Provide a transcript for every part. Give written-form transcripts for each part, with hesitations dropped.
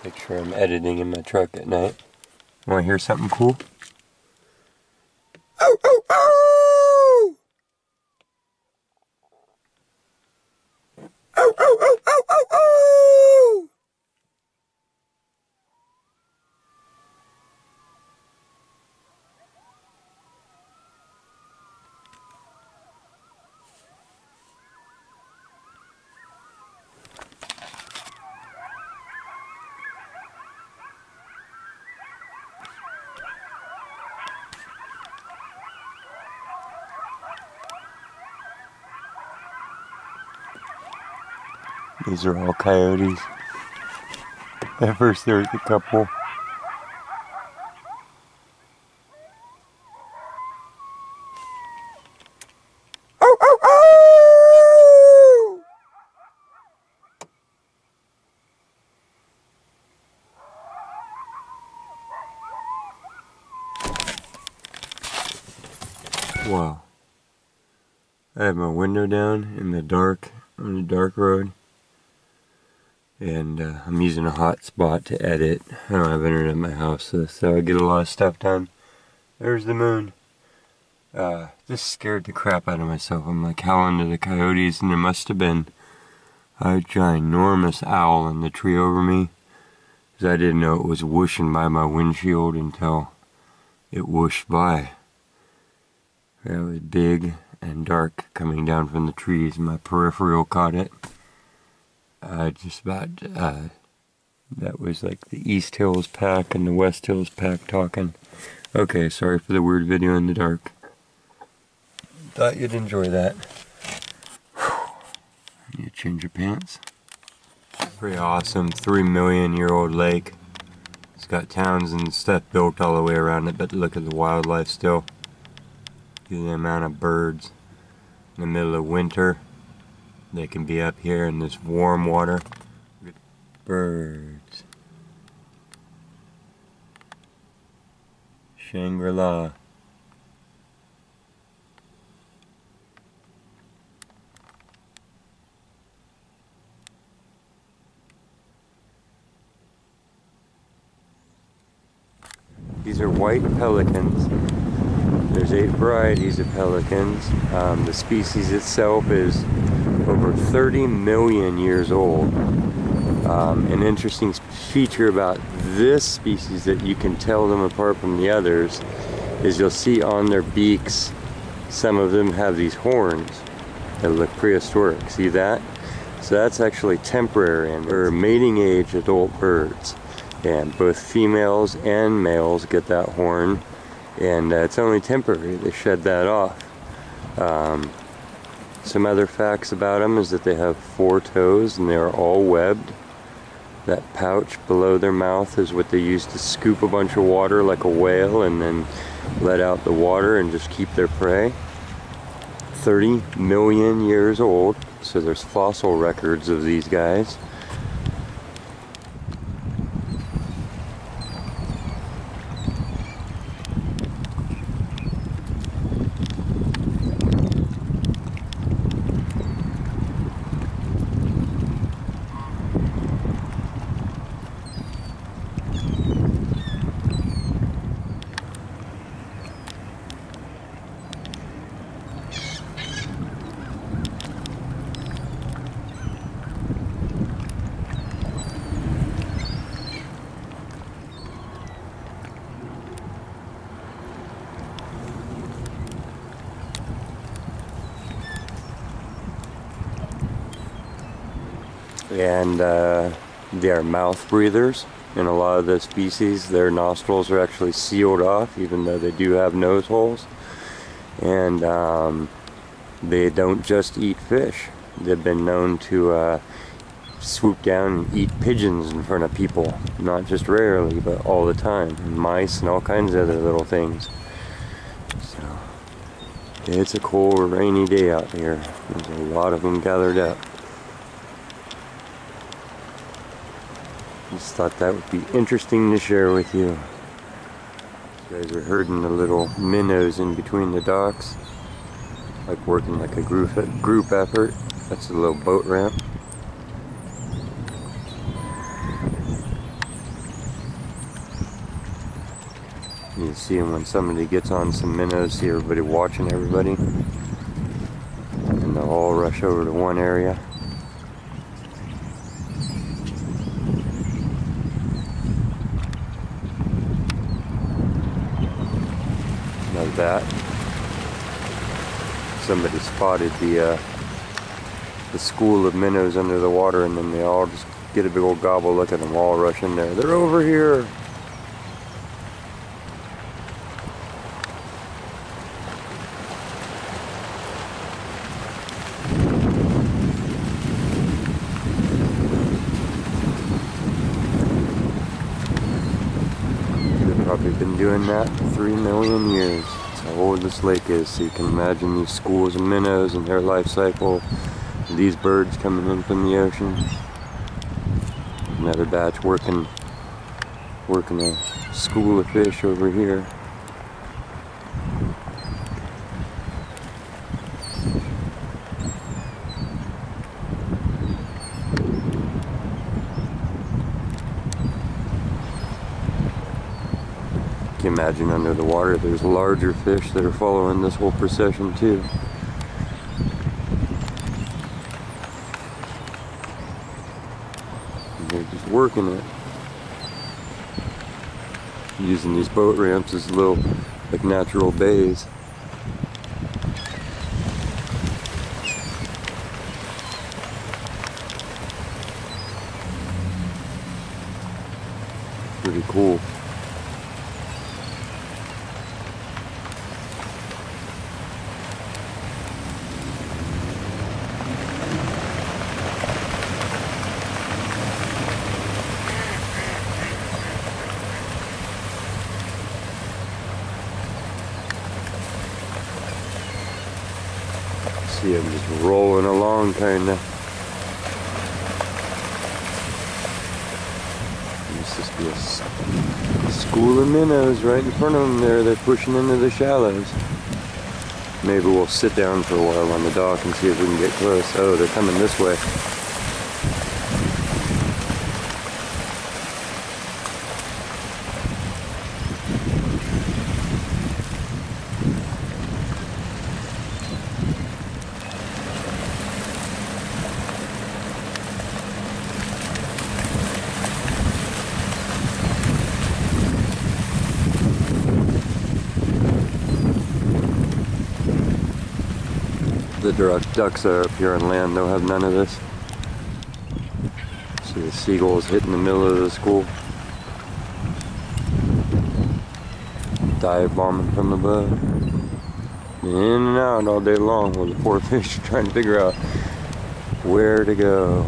Make sure I'm editing in my truck at night. Want to hear something cool? Oh, oh, oh! Oh, oh, oh, oh, oh, oh! These are all coyotes. At first there was a couple. Oh, oh, oh! Wow. I have my window down in the dark, on a dark road. And I'm using a hotspot to edit. I don't have internet in my house, so I get a lot of stuff done. There's the moon. This scared the crap out of myself. I'm like howling to the coyotes, and there must have been a ginormous owl in the tree over me. Because I didn't know it was whooshing by my windshield until it whooshed by. It was big and dark coming down from the trees. My peripheral caught it. That was like the East Hills pack and the West Hills pack talking. Okay, sorry for the weird video in the dark. Thought you'd enjoy that. Need to change your pants. Pretty awesome 3 million year old lake. It's got towns and stuff built all the way around it, but look at the wildlife still. The amount of birds in the middle of winter. They can be up here in this warm water. Birds. Shangri-La. These are white pelicans. There's 8 varieties of pelicans. The species itself is over 30 million years old. An interesting feature about this species that you can tell them apart from the others is you'll see on their beaks, some of them have these horns that look prehistoric. See that? So that's actually temporary, and they're mating age adult birds. And both females and males get that horn, and it's only temporary. They shed that off. Some other facts about them is that they have 4 toes and they are all webbed. That pouch below their mouth is what they use to scoop a bunch of water like a whale and then let out the water and just keep their prey. 30 million years old, so there's fossil records of these guys. And they are mouth breathers. In a lot of the species, their nostrils are actually sealed off, even though they do have nose holes. And they don't just eat fish. They've been known to swoop down and eat pigeons in front of people. Not just rarely, but all the time. And mice and all kinds of other little things. So, it's a cold, rainy day out here. There's a lot of them gathered up. Just thought that would be interesting to share with you. You guys are herding the little minnows in between the docks, like working like a group effort. That's a little boat ramp. can see them when somebody gets on some minnows, see everybody watching everybody. And they'll all rush over to one area. Like that. Somebody spotted the school of minnows under the water, and then they all just get a big old gobble, look at them, all rush in there. They're over here! They've probably been doing that for 3 million years. That's how old this lake is, so you can imagine these schools of minnows and their life cycle. These birds coming in from the ocean. Another batch working a school of fish over here. Can you imagine under the water there's larger fish that are following this whole procession too. They're just working it. Using these boat ramps as little, like, natural bays. Pretty cool. See them just rolling along, kinda. This must be a school of minnows right in front of them there. They're pushing into the shallows. Maybe we'll sit down for a while on the dock and see if we can get close. Oh, they're coming this way. The ducks are up here on land, they'll have none of this. See the seagulls hitting the middle of the school. Dive bombing from above. In and out all day long while the poor fish are trying to figure out where to go.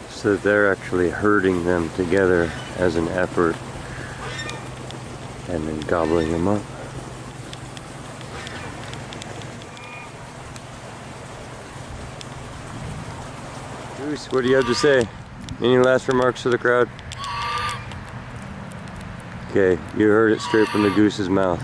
So they're actually herding them together as an effort and then gobbling them up. Goose, what do you have to say? Any last remarks to the crowd? Okay, you heard it straight from the goose's mouth.